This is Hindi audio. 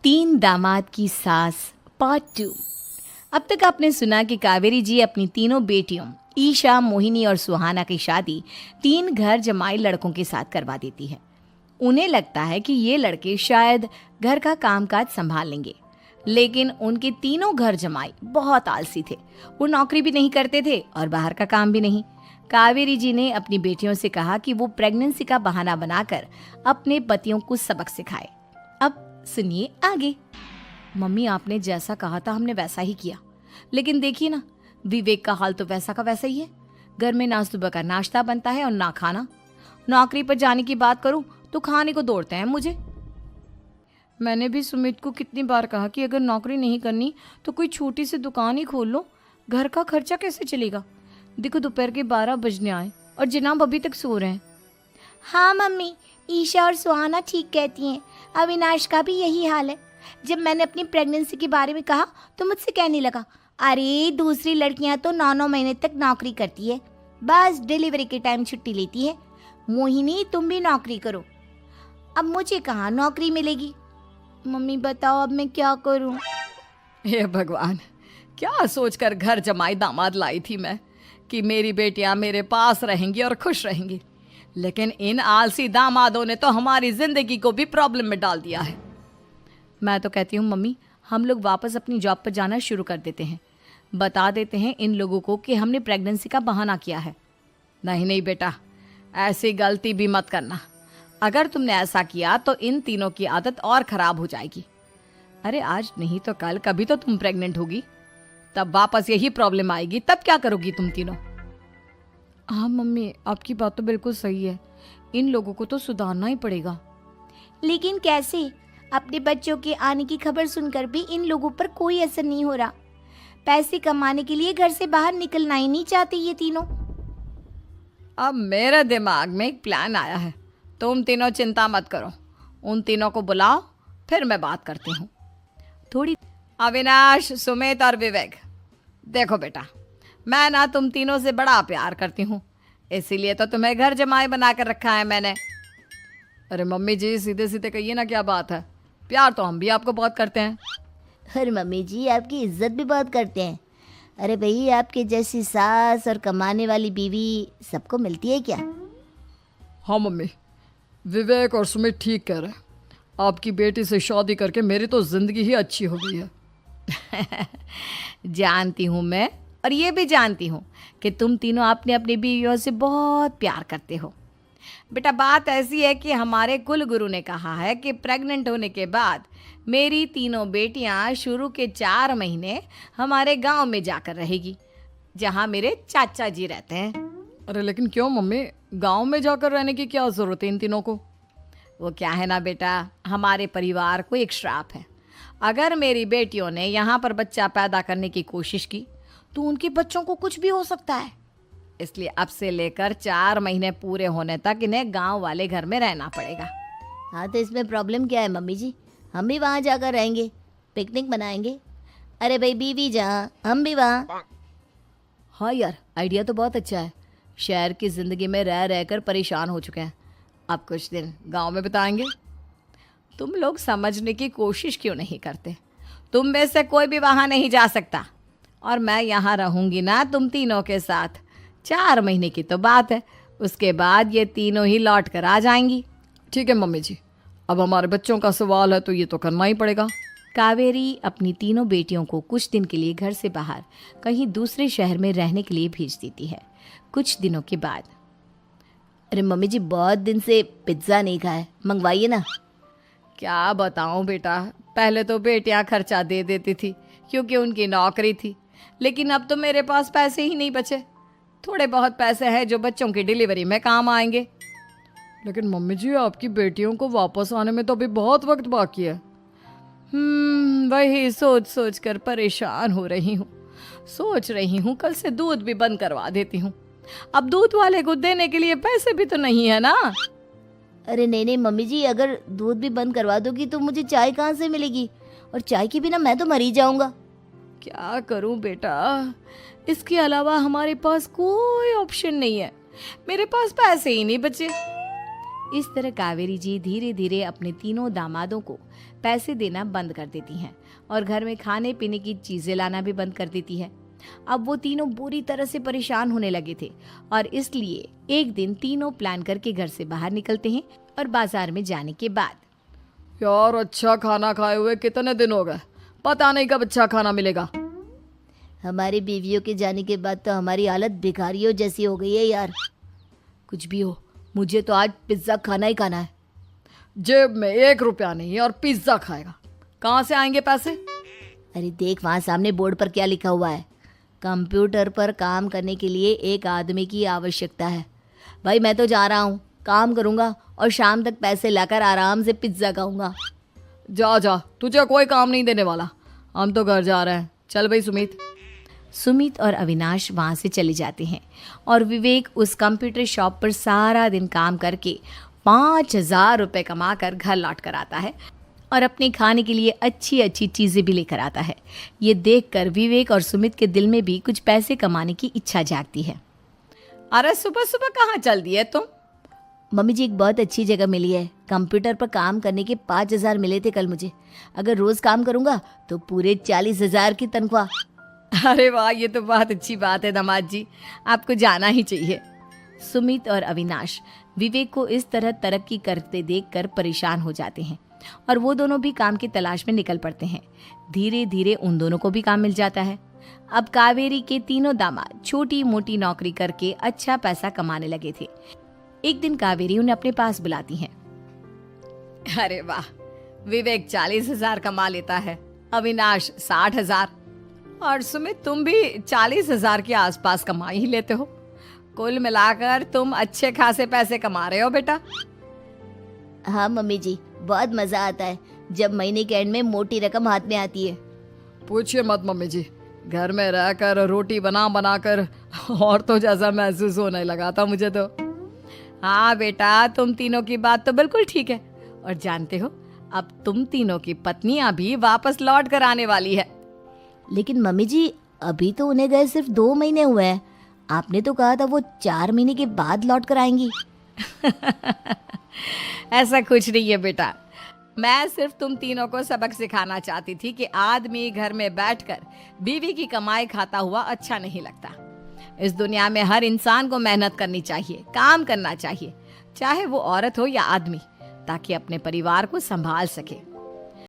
तीन दामाद की सास पार्ट 2। अब तक आपने सुना कि कावेरी जी अपनी तीनों बेटियों ईशा, मोहिनी और सुहाना की शादी तीन घर जमाई लड़कों के साथ करवा देती है। उन्हें लगता है कि ये लड़के शायद घर का कामकाज संभाल लेंगे, लेकिन उनके तीनों घर जमाई बहुत आलसी थे। वो नौकरी भी नहीं करते थे और बाहर का काम भी नहीं। कावेरी जी ने अपनी बेटियों से कहा कि वो प्रेगनेंसी का बहाना बनाकर अपने पतियों को सबक सिखाए। अब सुनिए आगे। मम्मी, आपने जैसा कहा था हमने वैसा ही किया, लेकिन देखिए ना, विवेक का हाल तो वैसा का वैसा ही है। घर में ना सुबह का नाश्ता बनता है और ना खाना। नौकरी पर जाने की बात करूं तो खाने को दौड़ते हैं मुझे। मैंने भी सुमित को कितनी बार कहा कि अगर नौकरी नहीं करनी तो कोई छोटी सी दुकान ही खोल लो, घर का खर्चा कैसे चलेगा। देखो दोपहर के 12 बजने आए और जनाब अभी तक सो रहे हैं। हाँ मम्मी, ईशा और सुहाना ठीक कहती हैं। अविनाश का भी यही हाल है। जब मैंने अपनी प्रेगनेंसी के बारे में कहा तो मुझसे कहने लगा, अरे दूसरी लड़कियां तो 9-9 महीने तक नौकरी करती है, बस डिलीवरी के टाइम छुट्टी लेती है। मोहिनी, तुम भी नौकरी करो। अब मुझे कहाँ नौकरी मिलेगी। मम्मी बताओ अब मैं क्या करूँ। हे भगवान, क्या सोचकर घर जमाई दामाद लाई थी मैं कि मेरी बेटियां मेरे पास रहेंगी और खुश रहेंगी, लेकिन इन आलसी दामादों ने तो हमारी जिंदगी को भी प्रॉब्लम में डाल दिया है। मैं तो कहती हूँ मम्मी, हम लोग वापस अपनी जॉब पर जाना शुरू कर देते हैं। बता देते हैं इन लोगों को कि हमने प्रेगनेंसी का बहाना किया है। नहीं नहीं बेटा, ऐसी गलती भी मत करना। अगर तुमने ऐसा किया तो इन तीनों की आदत और ख़राब हो जाएगी। अरे आज नहीं तो कल कभी तो तुम प्रेग्नेंट होगी, तब वापस यही प्रॉब्लम आएगी। तब क्या करोगी तुम तीनों। हाँ मम्मी, आपकी बात तो बिल्कुल सही है। इन लोगों को तो सुधारना ही पड़ेगा। लेकिन कैसे? अपने बच्चों के आने की खबर सुनकर भी इन लोगों पर कोई असर नहीं हो रहा। पैसे कमाने के लिए घर से बाहर निकलना ही नहीं चाहते ये तीनों। अब मेरे दिमाग में एक प्लान आया है। तुम तीनों चिंता मत करो, उन तीनों को बुलाओ, फिर मैं बात करती हूँ थोड़ी। अविनाश, सुमित और विवेक, देखो बेटा, मैं ना तुम तीनों से बड़ा प्यार करती हूँ, इसीलिए तो तुम्हें घर जमाई बना कर रखा है मैंने। अरे मम्मी जी, सीधे सीधे कहिए ना, क्या बात है। प्यार तो हम भी आपको बहुत करते हैं। अरे मम्मी जी, आपकी इज्जत भी बहुत करते हैं। अरे भाई, आपके जैसी सास और कमाने वाली बीवी सबको मिलती है क्या? हाँ मम्मी, विवेक और सुमित ठीक कह रहे हैं। आपकी बेटी से शादी करके मेरी तो ज़िंदगी ही अच्छी हो गई है। जानती हूँ मैं, और ये भी जानती हूँ कि तुम तीनों अपने अपनी बीवियों से बहुत प्यार करते हो। बेटा, बात ऐसी है कि हमारे कुल गुरु ने कहा है कि प्रेग्नेंट होने के बाद मेरी तीनों बेटियां शुरू के 4 महीने हमारे गांव में जाकर रहेगी, जहां मेरे चाचा जी रहते हैं। अरे लेकिन क्यों मम्मी, गांव में जाकर रहने की क्या ज़रूरत है इन तीनों को। वो क्या है ना बेटा, हमारे परिवार को एक श्राप है। अगर मेरी बेटियों ने यहाँ पर बच्चा पैदा करने की कोशिश की तो उनके बच्चों को कुछ भी हो सकता है। इसलिए अब से लेकर 4 महीने पूरे होने तक इन्हें गांव वाले घर में रहना पड़ेगा। हाँ तो इसमें प्रॉब्लम क्या है मम्मी जी, हम भी वहाँ जाकर रहेंगे, पिकनिक मनाएंगे। अरे भाई, बीवी जहाँ हम भी वहाँ। हाँ यार, आइडिया तो बहुत अच्छा है। शहर की ज़िंदगी में रह रहकर परेशान हो चुके हैं, अब कुछ दिन गांव में बिताएंगे। तुम लोग समझने की कोशिश क्यों नहीं करते। तुम में से कोई भी वहाँ नहीं जा सकता, और मैं यहाँ रहूँगी ना तुम तीनों के साथ। 4 महीने की तो बात है, उसके बाद ये तीनों ही लौट कर आ जाएंगी। ठीक है मम्मी जी, अब हमारे बच्चों का सवाल है तो ये तो करना ही पड़ेगा। कावेरी अपनी तीनों बेटियों को कुछ दिन के लिए घर से बाहर कहीं दूसरे शहर में रहने के लिए भेज देती है। कुछ दिनों के बाद, अरे मम्मी जी, बहुत दिन से पिज्ज़ा नहीं खाया, मंगवाइए ना। क्या बताऊं बेटा, पहले तो बेटियां खर्चा दे देती थी क्योंकि उनकी नौकरी थी, लेकिन अब तो मेरे पास पैसे ही नहीं बचे। थोड़े बहुत पैसे हैं जो बच्चों की डिलीवरी में काम आएंगे। लेकिन मम्मी जी, आपकी बेटियों को वापस आने में तो अभी बहुत वक्त बाकी है। वही सोच सोच कर परेशान हो रही हूँ। सोच रही हूँ कल से दूध भी बंद करवा देती हूँ। अब दूध वाले को देने के लिए पैसे भी तो नहीं है ना। अरे नहीं नहीं मम्मी जी, अगर दूध भी बंद करवा दोगी तो मुझे चाय कहाँ से मिलेगी, और चाय के बिना मैं तो मर ही जाऊंगा। क्या करूं बेटा, इसके अलावा हमारे पास कोई ऑप्शन नहीं है। मेरे पास पैसे ही नहीं बचे। इस तरह कावेरी जी धीरे धीरे अपने तीनों दामादों को पैसे देना बंद कर देती हैं और घर में खाने पीने की चीजें लाना भी बंद कर देती है। अब वो तीनों बुरी तरह से परेशान होने लगे थे और इसलिए एक दिन तीनों प्लान करके घर से बाहर निकलते हैं और बाजार में जाने के बाद यार अच्छा खाना खाए हुए कितने दिन हो गए, पता नहीं कब अच्छा खाना मिलेगा। हमारी बीवियों के जाने के बाद तो हमारी हालत भिखारियों जैसी हो गई है यार। कुछ भी हो, मुझे तो आज पिज्जा खाना ही खाना है। जेब में 1 रुपया नहीं और पिज्जा खाएगा, कहाँ से आएंगे पैसे? अरे देख वहाँ सामने बोर्ड पर क्या लिखा हुआ है, कंप्यूटर पर काम करने के लिए एक आदमी की आवश्यकता है। भाई मैं तो जा रहा हूँ, काम करूँगा और शाम तक पैसे लाकर आराम से पिज्ज़ा खाऊंगा। जा जा, तुझे कोई काम नहीं देने वाला, हम तो घर जा रहे हैं। चल भाई सुमित। सुमित और अविनाश वहाँ से चले जाते हैं और विवेक उस कंप्यूटर शॉप पर सारा दिन काम करके 5,000 रुपये कमा कर घर लौट कर आता है और अपने खाने के लिए अच्छी अच्छी चीज़ें भी लेकर आता है। ये देखकर विवेक और सुमित के दिल में भी कुछ पैसे कमाने की इच्छा जागती है। अरे सुबह सुबह कहाँ चल दिए तुम? मम्मी जी एक बहुत अच्छी जगह मिली है, कंप्यूटर पर काम करने के 5,000 मिले थे कल मुझे। अगर रोज काम करूंगा तो पूरे 40,000 की तनख्वाह। अरे वाह, ये तो बहुत अच्छी बात है दामाद जी, आपको जाना ही चाहिए। सुमित और अविनाश विवेक को इस तरह तरक्की करते देखकर परेशान हो जाते हैं और वो दोनों भी काम की तलाश में निकल पड़ते हैं। धीरे धीरे उन दोनों को भी काम मिल जाता है। अब कावेरी के तीनों दामाद छोटी मोटी नौकरी करके अच्छा पैसा कमाने लगे थे। एक दिन कावेरी उन्हें अपने पास बुलाती है। अरे वाह, विवेक 40,000 कमा लेता है, अविनाश 60,000 और सुमित तुम भी 40,000 के आसपास कमा ही लेते हो। कुल मिलाकर तुम अच्छे खासे पैसे कमा रहे हो बेटा। हाँ मम्मी जी, बहुत मजा आता है जब महीने के एंड में मोटी रकम हाथ में आती है। पूछिए मत मम्मी जी, घर में रहकर रोटी बना बना कर और तो जैसा महसूस होने लगा था मुझे तो। हाँ बेटा, तुम तीनों की बात तो बिल्कुल ठीक है और जानते हो अब तुम तीनों की पत्नियां भी वापस लौट कर आने वाली है। लेकिन मम्मी जी अभी तो उन्हें गए सिर्फ 2 महीने हुए हैं, आपने तो कहा था वो 4 महीने के बाद लौट कर आएंगी। ऐसा कुछ नहीं है बेटा, मैं सिर्फ तुम तीनों को सबक सिखाना चाहती थी कि आदमी घर में बैठकर बीवी की कमाई खाता हुआ अच्छा नहीं लगता। इस दुनिया में हर इंसान को मेहनत करनी चाहिए, काम करना चाहिए, चाहे वो औरत हो या आदमी, ताकि अपने परिवार को संभाल सके।